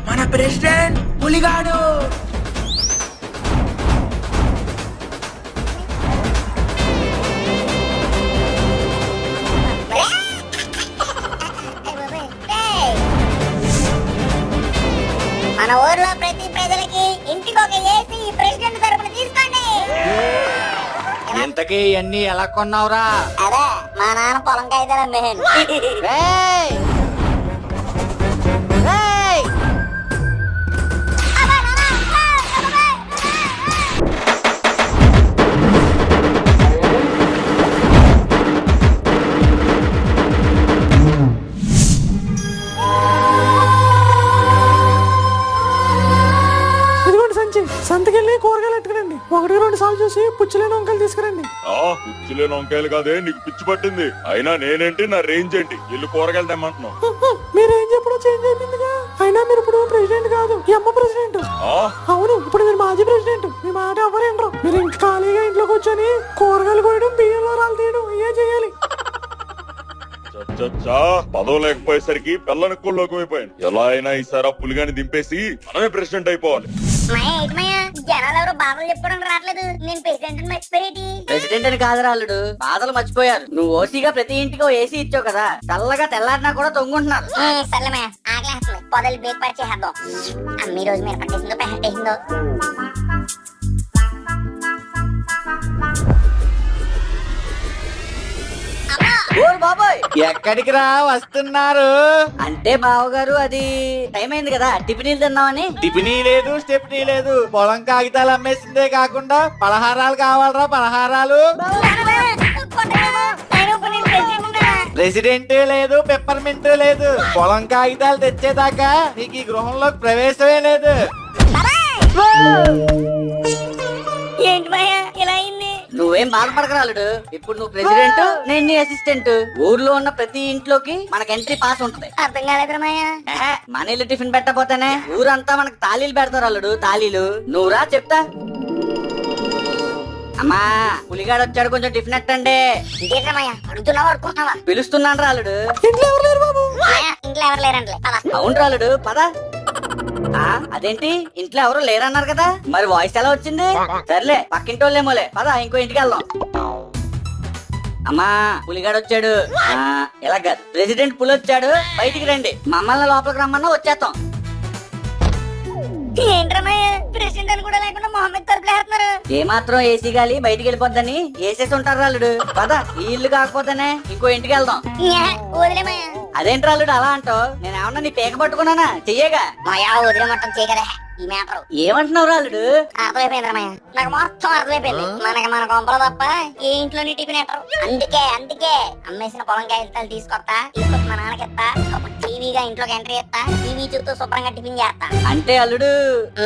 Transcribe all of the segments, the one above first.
మన ప్రెసిడెంట్ పులిగాడు. మన ఊర్లో ప్రతి ప్రజలకి ఇంటికి ఒక ఏసీ ప్రెసిడెంట్ తరపున తీసుకోండి. ఇంతకీ ఇవన్నీ ఎలా కొన్నావురా? అదే మా నాన్న పొలం కాగితాలు అమ్మేయండి. రేయ్! రేయ్! ఇదిగోండి సంచి. సంతకెళ్ళి కూరగాయలు ఎట్టుకురండి. 1-2 సార్లు చూసి పుచ్చులేని వంకాయలు తీసుకురండి. పిచ్చిలేని వంకాయలు కాదే, నీకు పిచ్చి పట్టింది. అయినా నేనేంటి, నా రేంజ్ ఏంటి? ఇల్లు కూరగాయలు తెమ్మంటున్నావు. మీరేం చెప్పడం చేంజ్ అయిపోయిందిగా. అయినా మీరు ఇప్పుడు ప్రెసిడెంట్ కాదు, ఈ అమ్మ ప్రెసిడెంట్. అవును, ఇప్పుడు మీరు మాజీ ప్రెసిడెంట్. మీ మాట ఎవరేంట్రు. మీరు ఇంక ఖాళీగా ఇంట్లో కూర్చొని కూరగాయలు కోయడం, బియ్యంలో రాళ్ళు తీయడం ఏ చేయాలి. పదవి లేకపోయేసరికి పిల్లనిక్కుల్లోకి అయిపోయాను. ఎలా అయినా ఈసారి ఆ పులిగాని దింపేసి మనమే ప్రెసిడెంట్ అయిపోవాలి. జనాలు ఎవరు బాధలు చెప్పుకోవడం రావట్లేదు. నేను ప్రెసిడెంట్ మర్చిపోయేటి. ప్రెసిడెంట్ అని కాదు రాళ్ళుడు, బాధలు మర్చిపోయారు. నువ్వు ఓసీగా ప్రతి ఇంటికి ఏసీ ఇచ్చావు కదా, చల్లగా తెల్లారినా కూడా తొంగుంటున్నారు. సర్లేమయ్య, ఆకలేస్తుంది. పొదలు బేక్ పరిచేద్దాం. అమ్మ ఈ రోజు మీరు పట్టేసిందో పెట్టేసిందో. బాబాయ్ ఎక్కడికి రా వస్తున్నారు? అంటే బావగారు, అది టైం అయింది కదా, టిఫినీలు తిందామని. టిఫినీ లేదు, స్టెప్నీ లేదు. పొలం కాగితాలు అమ్మేసిందే కాకుండా పలహారాలు కావాలరా, పలహారాలు. ప్రెసిడెంట్ లేదు, పెప్పర్మెంట్ లేదు. పొలం కాగితాలు తెచ్చేదాకా నీకు ఈ గృహంలోకి ప్రవేశమే లేదు. ఏంటి మాయా ఇలా అయింది? నువ్వేం బాధపడకరాలుడు. ఇప్పుడు నువ్వు ప్రెసిడెంట్, నేను నీ అసిస్టెంట్. ఊర్లో ఉన్న ప్రతి ఇంట్లోకి మనకు ఎంట్రీ పాస్ ఉంటుంది. అర్థం కాలేదు మాయా. మన ఇల్లు టిఫిన్ పెట్టకపోతేనే ఊరంతా మనకు తాళీలు పెడతారు అల్లుడు, తాళీలు. నువ్వురా చెప్తా. అమ్మా పులిగాడు వచ్చాడు, కొంచెం టిఫిన్ ఎట్టండి. ఇంకేంటమ్మయ్యా అడుగుతున్నావా అడుకుంటున్నావా? పిలుస్తున్నాను రాలుడు. ఇంట్లో ఎవరు లేరు బాబు. ఇంట్లో ఎవరు లేరంటలే. అవును రాలుడు, పద. అదేంటి ఇంట్లో ఎవరు లేరన్నారు కదా, మరి వాయిస్ ఎలా వచ్చింది? సర్లే పక్కింటి వాళ్ళేమోలే, పద ఇంకో ఇంటికి వెళ్దాం. అమ్మా పులిగాడు వచ్చాడు. ఎలా కాదు, ప్రెసిడెంట్ పులి వచ్చాడు, బయటికి రండి. మమ్మల్ని లోపలికి రమ్మన్నా వచ్చేస్తాం. ఏంట్రమ్మయ్య ప్రెసిడెంట్ అని కూడా లేకుండా మొహమ్మద్ తరపులు వేస్తున్నారు. ఏమాత్రం ఏసీ గాలి బయటికి వెళ్ళిపోద్దని వేసేసి ఉంటారు రాలుడు. పద ఈ ఇల్లు కాకపోతేనే ఇంకో ఇంటికి వెళ్దాం. వదిలేమయ్యా. అదేంటి రాలుడు అలా అంటావు? నేనేమన్నా నీ పేక పట్టుకున్నానా? చెయ్యగా మాయా వదిలే మొత్తం చేయగలే ఈ మ్యాటర్. ఏమంటున్నావు రాలుడు? అర్థమైపోయింది రమయ్య, నాకు మొత్తం అర్థమైపోయింది. మనకి మన కొంపలు తప్ప ఏ ఇంట్లోని టిఫిన్ అంటారు. అందుకే అమ్మేసిన పొలం కాగితాలు తీసుకొచ్చి మా నాన్నకి ఇస్తా. టీవీగా ఇంట్లోకి ఎంట్రీ ఇస్తా. టీవీ చూస్తూ శుభ్రంగా టిఫిన్ చేస్తా. అంటే అల్లుడు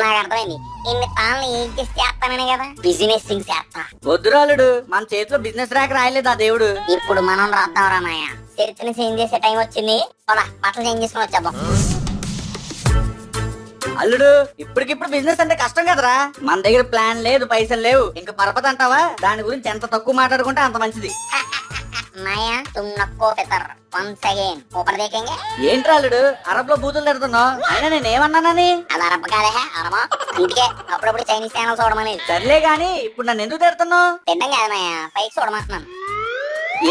నాకు అర్థమైంది. ఇన్ని తాళ్ళని ఏం చేసి చేస్తానని కదా, బిజినెస్ థింగ్స్ చేస్తా. వద్దు రాలుడు, మన చేతిలో బిజినెస్ రాక రాయలేదు ఆ దేవుడు. ఇప్పుడు మనం రాద్దాం రామయ్య. చరిత్రని చేంజ్ చేసే టైం వచ్చింది. పద బట్టలు చేంజ్ చేసుకుని వచ్చేద్దాం. అల్లుడు ఇప్పటికిప్పుడు బిజినెస్ అంటే కష్టం కదరా. మన దగ్గర ప్లాన్ లేదు, పైసలు లేవు. ఇంకా పరపతి అంటావా? దాని గురించి ఎంత తక్కువ మాట్లాడుకుంటే అంత మంచిది. మాయా తుమ్ నక్కో పెతర్ వన్స్ అగైన్ ఊపర్ దేకేంగే. ఏంట్రా అల్లుడు అరబ్ లో బూతులు తిడుతున్నావు? అయినా నేనేమన్నానని? అది అరబ్ కాదే అరమా. అందుకే అప్పుడప్పుడు చైనీస్ ఛానల్ చూడమని. సర్లే గాని ఇప్పుడు నన్ను ఎందుకు తిడుతున్నావు? తిండం కాదు మాయా, పైకి చూడమంటున్నాను.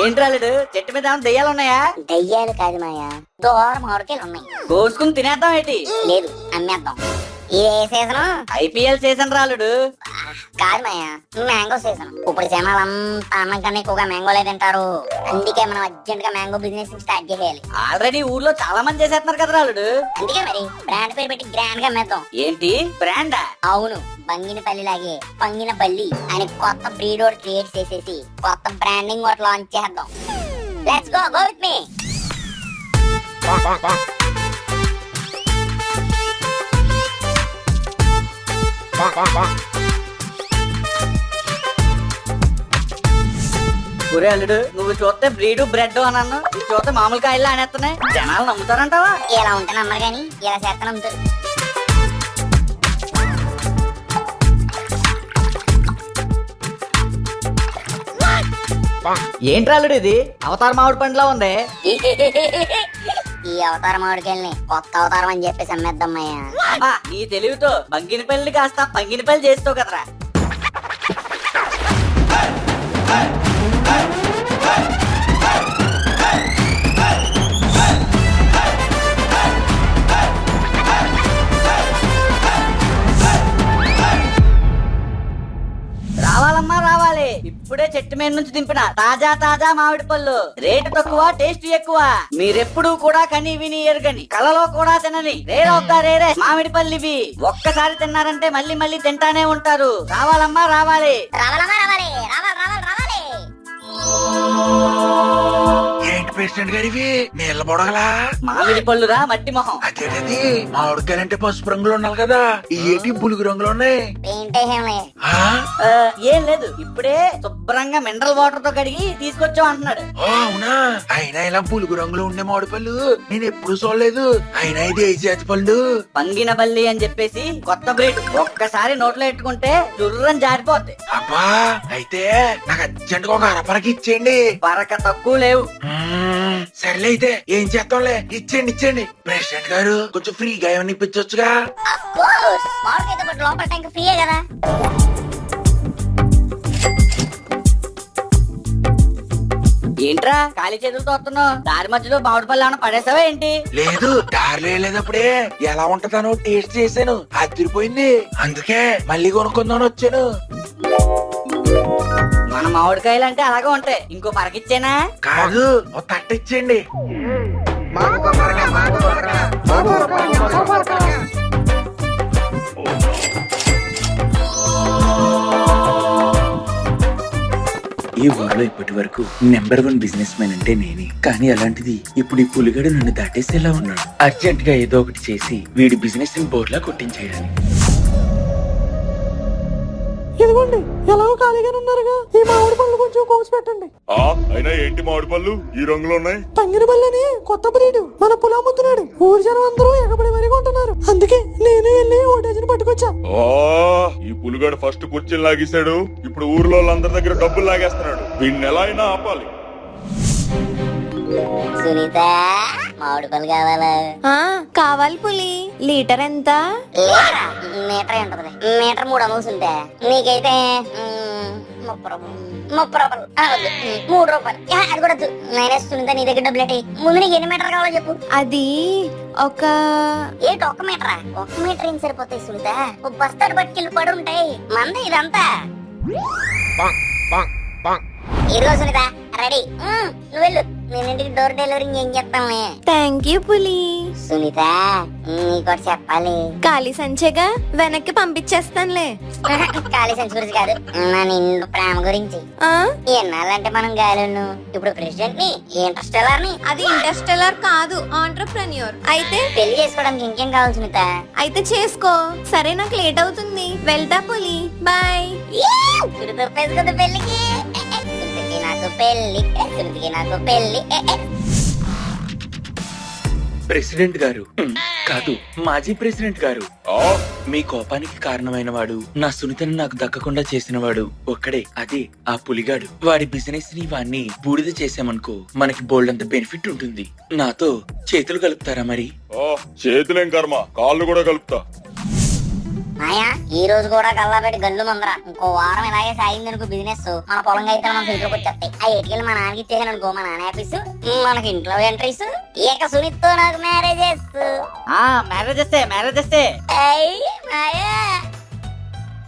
ఏంట్రా అల్లుడు చెట్టు మీద ఏమైనా దెయ్యాలు ఉన్నాయా? దయ్యాలు కాదు మాయా, దూరం మామిడికాయలు ఉన్నాయి. కోసుకుని తినేద్దాం ఏంటి? లేదు అమ్మేద్దాం. ఇది ఏ సీజన్? ఐపీఎల్ సీజన్ రాలుడు. కాదు మాయా, మ్యాంగో సీజన్. ఇప్పుడు జనాలు అంతా అన్నం కన్నా ఎక్కువగా మ్యాంగోలే తింటారు. అందుకే మనం అర్జెంట్ గా మ్యాంగో బిజినెస్ స్టార్ట్ చేయాలి. ఆల్రెడీ ఊర్లో చాలా మంది చేసేస్తున్నారు కదా రాలుడు. అందుకే మరి బ్రాండ్ పేరు పెట్టి గ్రాండ్ గా అమ్మేద్దాం. ఏంటి బ్రాండా? అవును, బంగినపల్లి లాగే పంగిన బల్లి అని కొత్త బ్రీడ్ ఒకటి క్రియేట్ చేసేసి కొత్త బ్రాండింగ్ ఒకటి లాంచ్ చేద్దాం. Let's go with me. ఒరే అల్లుడు నువ్వు చూస్తే బ్రీడ్ బ్రెడ్ అన్నాను, ఇది చూస్తే మామూలు కాయలు అనేస్తున్నాయి. జనాలు నమ్ముతారంటావా? ఇలా ఉంటే నమ్మరు గాని ఇలా చేస్తే నమ్ముతారు. ఏంట్రా అల్లుడు ఇది అవతార్ మామిడి పండులా ఉంది. ఈ అవతార మామిడికాయల్ని కొత్త అవతారం అని చెప్పేసి అమ్మేద్దమ్మయ్యా. అమ్మా నీ తెలివితో బంగినపల్లి కాస్త పంగినపల్లి చేస్తావు కదరా. రావాలమ్మా రావాలి, ఇప్పుడే చెట్టు మీద నుంచి దింపిన తాజా తాజా మామిడి పళ్ళు. రేటు తక్కువ టేస్ట్ ఎక్కువ. మీరెప్పుడు కూడా కని విని ఎరుగని కలలో కూడా తినని రేరే మామిడి పళ్ళు ఇవి. ఒక్కసారి తిన్నారంటే మళ్ళీ మళ్ళీ తింటానే ఉంటారు. రావాలమ్మా రావాలి. రావాలమ్మా రావాలి, రావాలి రావాలి రావాలి. ఏంటి ప్రెసిడెంట్ గారివి నీళ్ళ బొడగలా? మామిడి పళ్ళురా మట్టి మొహం. అదేంటది మామిడికాయలంటే పసుపు రంగులో ఉండాలి కదా, ఈ ఏంటి బులుగు రంగులో ఉన్నాయి? పెయింట్ వేసేయంలే. ఆ? ఏం లేదు, ఇప్పుడే శుభ్రంగా మినరల్ వాటర్ తో కడిగి తీసుకొచ్చాం అంటున్నాడు. ఓ, అవునా? అయినా ఇలా బులుగు రంగులో ఉండే మామిడి పళ్ళు నేను ఎప్పుడు చూడలేదు. అయినా ఇది ఏ జాతి పళ్ళు? పంగిన బల్లి అని చెప్పేసి కొత్త బ్రీడ్. ఒక్కసారి నోట్లో ఎట్టుకుంటే చుర్రని జారిపోద్ది. అబ్బా, అయితే నాకు అర్జెంట్ గా ఒక అరపరకి ఇచ్చేయండి. పరక తక్కువ లేవు. సర్లే అయితే ఏం చేస్తాంలే, ఇచ్చేయండి ఇచ్చేయండి. ప్రెసిడెంట్ గారు కొంచెం ఫ్రీగా ఏమన్నా ఇప్పించొచ్చుగా? Of course. మామిడికాయతో పాటు లోపల ట్యాంక్ ఫ్రీయే కదా. ఏంట్రా ఖాళీ చేతులతో వస్తున్నావు? దారి మధ్యలో మామిడి పళ్ళు ఏమైనా పడేసావా ఏంటి? లేదు, దారిలో వెళ్ళేటప్పుడే ఎలా ఉంటదనో టేస్ట్ చేశాను, అదిరిపోయింది. అందుకే మళ్ళీ కొనుక్కుందామని వచ్చాను. మన మామిడికాయలు అంటే అలాగే ఉంటాయి. ఇంకో పరకిచ్చేనా? కాదు, ఒక తట్ట ఇచ్చేయండి. ఈ ఊర్లో ఇప్పటి వరకు నెంబర్ 1 బిజినెస్ మ్యాన్ అంటే నేనే. కానీ అలాంటిది ఇప్పుడు ఈ పులిగడు నన్ను దాటేసేలా ఉన్నాడు. అర్జెంట్ గా ఏదో ఒకటి చేసి వీడి బిజినెస్ ని బోర్లా కొట్టించేయాలి. ఇదిగోండి, ఎలాగో ఖాళీగానే ఉన్నారుగా, ఈ మామిడి పళ్ళు కొంచెం కోసి పెట్టండి. అయినా ఏంటి మామిడి పళ్ళు ఈ రంగులో ఉన్నాయి? పంగిన పళ్ళని కొత్త బ్రీడ్ మన పొలం అమ్ముతున్నాడు. ఊరి జనం అందరూ ఎగబడి మరీ కొంటున్నారు. అందుకే నేను వెళ్ళి ఓ డజన్ పట్టుకొచ్చా. ఈ పులిగాడు ఫస్ట్ కుర్చీలు లాగేశాడు, ఇప్పుడు ఊర్లో వాళ్ళందరి దగ్గర డబ్బులు లాగేస్తున్నాడు. వీడిని ఎలా అయినా ఆపాలి. సునీత, మామిడి పళ్ళు కావాలా? కావాలి పులి. లీటర్ ఎంత? లేరా, మీటర్ ఉంటది. మీటర్ 300 ఉంటే నీకైతే 30 రూపాయలు. 3 రూపాయలు. అది కూడా నేనే సునీత, నీ దగ్గర డబ్బులు ఏంటి? ముందు నీకు ఎన్ని మీటర్ కావాలో చెప్పు. అది ఒక ఏంటి ఒక్క మీటరా? ఒక్క మీటర్ ఏం సరిపోతాయి సునీత? ఓ బస్తాడు పట్టుకెళ్ళి పడి ఉంటాయి. మంది ఇదంతా. ఇదిగో సునీత, రెడీ. నువ్వు వెళ్ళు, నేను ఇంటికి డోర్ డెలివరీ ఏం చెప్తాంలే. థ్యాంక్ యూ పులి. సునీత, నీకోటి చెప్పాలి. ఖాళీ సంచేగా, వెనక్కి పంపించేస్తానులే. ఖాళీ సెన్స్ గురించి కాదు, నా నిండు ప్రేమ గురించి. ఎన్నాళ్ళంటే మనం గాలిను, ఇప్పుడు ప్రెసిడెంట్ ని, ఇంటర్స్టెల్లార్ ని. అది ఇంటర్స్టెల్లార్ కాదు, ఆంట్రప్రెన్యూర్. అయితే పెళ్లి చేసుకోవడానికి ఇంకేం కావాలి సునీత? అయితే చేసుకో. సరే, నాకు లేట్ అవుతుంది, వెళ్తా పులి. బాయ్. పెళ్ళికి సునీతకి నాకు పెళ్లి, సునీతకి నాకు పెళ్లి. ప్రెసిడెంట్ గారు కాదు, మాజీ ప్రెసిడెంట్ గారు, మీ కోపానికి కారణమైన వాడు, నా సునీతను నాకు దక్కకుండా చేసిన వాడు ఒక్కడే, అదే ఆ పులిగాడు. వాడి బిజినెస్ ని వాడిని బూడిద చేసామనుకో మనకి బోల్డ్ అంత బెనిఫిట్ ఉంటుంది. నాతో చేతులు కలుపుతారా మరి? చేతులేం కర్మ, కాళ్ళు కూడా కలుపుతా. మాయా, ఈ రోజు కూడా గల్లాపెట్టి గల్లు మందరా. ఇంకో వారం ఇలాగే సాగింది అనుకో బిజినెస్, మన పొలంగా అయితే మనం ఇంట్లోకి వచ్చేస్తాయి. ఆ ఎటుకెళ్ళి మా నాన్నకి ఇచ్చేసాను అనుకో, మా నాన్న ఆఫీసు, మనకి ఇంట్లో ఎంట్రీస్. ఇక సునీత్తో నాకు మ్యారేజెస్. మ్యారేజెస్. మాయా,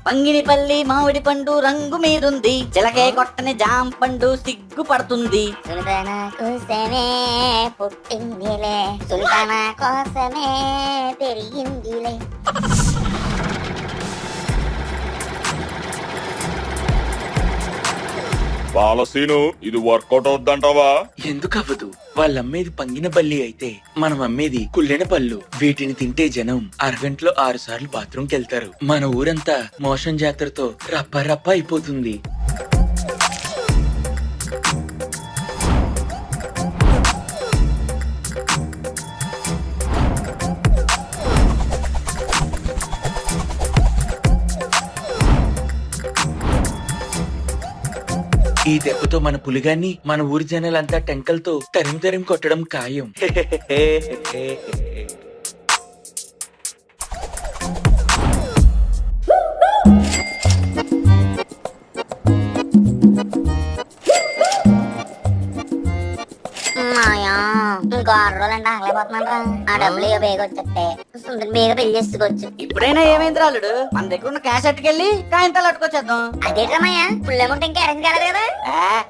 పంగినిపల్లి మామిడి పండు రంగు మీదుంది, చిలకే కొట్టని జామ పండు సిగ్గు పడుతుంది. సునీత నా కోసమే పుట్టిందిలే, సునీత నా కోసమే పెరిగిందిలే. బాలసీను, ఇది వర్కౌట్ అవుద్దంటావా? ఎందుకు అవ్వదు? వాళ్ళు అమ్మేది పంగిన బల్లి అయితే మనం అమ్మేది కుళ్ళిన పళ్ళు. వీటిని తింటే జనం అరగంటలో 6 సార్లు బాత్రూమ్కి వెళ్తారు. మన ఊరంతా మోషన్ జాతరతో రప్ప రప్ప అయిపోతుంది. ఈ ఈ దెబ్బతో మన పులిగాన్ని మన ఊరి జనాలంతా టెంకలతో తరిమి కొట్టడం ఖాయం. మాయా ఇంకో 6 రోజులంటే ఆగలేకపోతున్నాను రా. ఆ డబ్బులు ఇక బేగ వచ్చేస్తే సుందరి బేగ పెళ్లి చేసుకోవచ్చు. ఇప్పుడైనా ఏమైంది రాలుడు, మన దగ్గర ఉన్న క్యాష్ అట్టుకెళ్ళి కాయంతాలు అట్టుకొచ్చేద్దాం. అదేట్రా మాయా ఫుల్ అమౌంట్ ఇంకా అరేంజ్ కాలేదు కదా.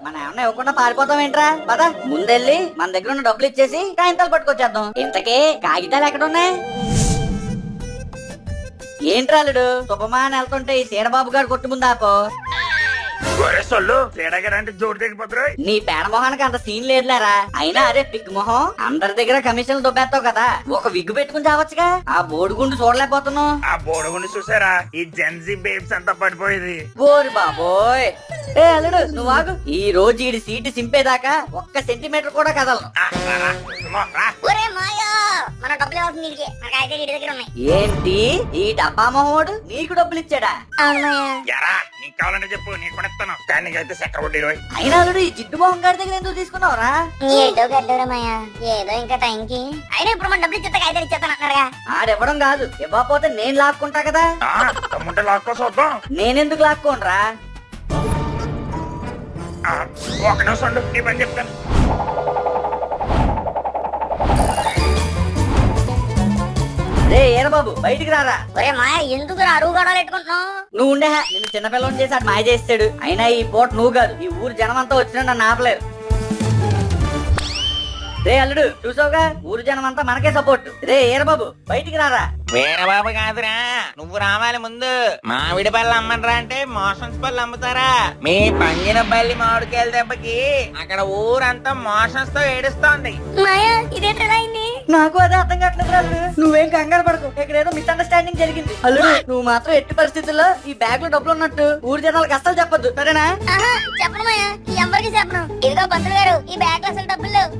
మనం ఏమన్నా ఇవ్వకుండా పారిపోతాం ఏంట్రా? పద ముందెళ్ళి మన దగ్గర ఉన్న డబ్బులు ఇచ్చేసి కాయంతాలు పట్టుకొచ్చేద్దాం. ఇంతకే కాగితాలు ఎక్కడ ఉన్నాయి? ఏంట్రాలుడు శుభమా అని వెళ్తుంటే ఈ సీడబాబు గారు కొట్టు ముందు ఆపో. నీ పేడ మొహానికి అంత సీన్ లేదులేరా. అయినా అదే పిగ్ మొహం, అందరి దగ్గర కమిషన్లు దొబ్బేస్తావు కదా, ఒక విగ్గు పెట్టుకుని చావచ్చుగా. ఆ బోడిగుండు చూడలేకపోతున్నావు. ఆ బోడగుండి చూసారా, ఈ జెన్సీ బేబ్స్ అంతా పడిపోయేది. ఓరి బాబోయ్. ఏ అల్లుడు నువ్వు ఆగు. ఈ రోజు ఈడి సీటు సింపేదాకా 1 సెంటీమీటర్ కూడా కదలను. ఒరే మాయా మన డబ్బులు అవుతుంది నీకే, మనకి అయితే ఇంటి దగ్గర ఉన్నాయి. ఏంటి ఈ డబ్బా మొహోడు నీకు డబ్బులు ఇచ్చాడా? అవును మాయా. ఎరా నీకు కావాలంటే చెప్పు, నీకు కూడా ఇస్తాను. కానీ నీకైతే చక్కెర వడ్డీ 20. అయినా అల్లుడు ఈ జిడ్డు మొహం గారి దగ్గర ఎందుకు తీసుకున్నావురా? ఏదో గడ్డోరా మాయా, ఏదో ఇంకా టైంకి. అయినా ఇప్పుడు మన డబ్బులు ఇచ్చేస్తా అయితే ఇచ్చేస్తాను అన్నాడుగా. ఆడివ్వడం కాదు, ఇవ్వకపోతే నేను లాక్కుంటా కదా. తమ్ముంటే లాక్కో చూద్దాం. నేనెందుకు లాక్కోనరా? ఒక నిమిషం ఉండు, నీ పని చెప్తాను. రే ఏరబాబు బయటికి రారా. ఒరే మాయా ఎందుకు అరువు గొడవలు పెట్టుకుంటున్నావు? నువ్వు ఉండే నిన్ను చిన్నపిల్లని చేసి అటు మాయ చేస్తాడు. అయినా ఈ పూట నువ్వు కాదు, ఈ ఊరు జనం అంతా వచ్చినా నన్ను ఆపలేరు. రే అల్లుడు చూసావుగా, ఊరు జనం అంతా మనకే సపోర్ట్. రే ఏరబాబు బయటికి రారా. వీరబాబు కాదురా, నువ్వు రావాలి ముందు. మామిడి పళ్ళు అమ్మనరా అంటే మోషన్స్ పళ్ళు అమ్ముతారా? మీ పంగిన పల్లి మామిడికాయల దెబ్బకి అక్కడ ఊరంతా మోషన్స్ తో ఏడుస్తోంది. మాయా ఇదేంటలా అయింది? నాకు అదే అర్థం కావట్లేదు అల్లుడు. నువ్వేం కంగారు పడకు, ఇక్కడ ఏదో మిస్అండర్స్టాండింగ్ జరిగింది. అల్లుడు నువ్వు మాత్రం ఎట్టి పరిస్థితుల్లో ఈ బ్యాగ్ లో డబ్బులు ఉన్నట్టు ఊరు జనాలకు అస్సలు చెప్పొద్దు, సరేనా? చెప్పను మాయా, ఈ ఎవరికి చెప్పను. ఇదిగో పంతులు గారు, ఈ బ్యాగ్ లో అసలు డబ్బులు లేవు.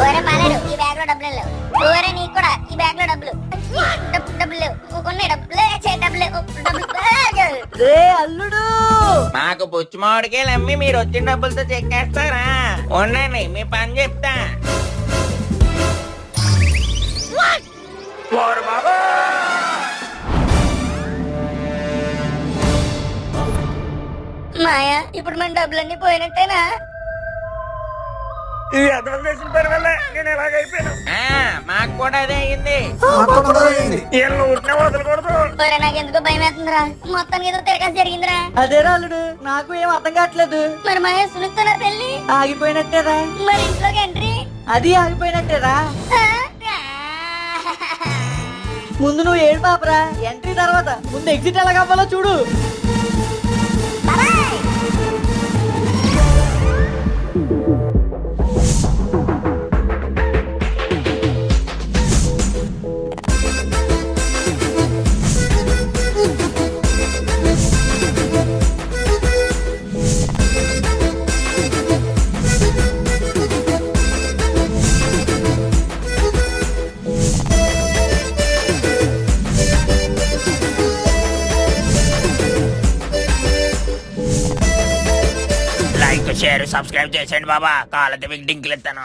ఓరే పాలేరు, ఈ బ్యాగ్ లో డబ్బులు లేవు. ఓరే నీకు కూడా ఈ బ్యాగ్ లో డబ్బులు డబ్బులు లేవు. కొన్ని డబ్బులు డబ్బులు డబ్బులు. రే అల్లుడు మాకు పుచ్చి మామిడికాయలు అమ్మి మీరు వచ్చిన డబ్బులతో చెక్కేస్తారా? ఉండండి మీ పని చెప్తా. మాయా ఇప్పుడు మన డబ్బులన్నీ పోయినట్టేనా? ఈ అదలు చేసిన పని వల్ల నేను ఎలాగైపోయాను. మాకు కూడా అదే అయింది. వీళ్ళు ఊరినే వదలకూడదు. ఒరే నాకెందుకో భయం వేస్తుందిరా, మొత్తానికి ఏదో తిరగాల్సి జరిగిందిరా. అదేరా అల్లుడు నాకు ఏం అర్థం కావట్లేదు. మరి మాయా సునీత పెళ్లి ఆగిపోయినట్టేరా. మరి ఇంట్లోకి ఎంట్రీ అది ఆగిపోయినట్టేరా. ముందు నువ్వు ఏడు పాపరా, ఎంట్రీ తర్వాత ముందు ఎగ్జిట్ ఎలా కావాలో చూడు. లైక్ షేర్ సబ్స్క్రైబ్ చేసేయండి బాబా. కాళ్ళతో మీకు డింకులు ఇస్తాను.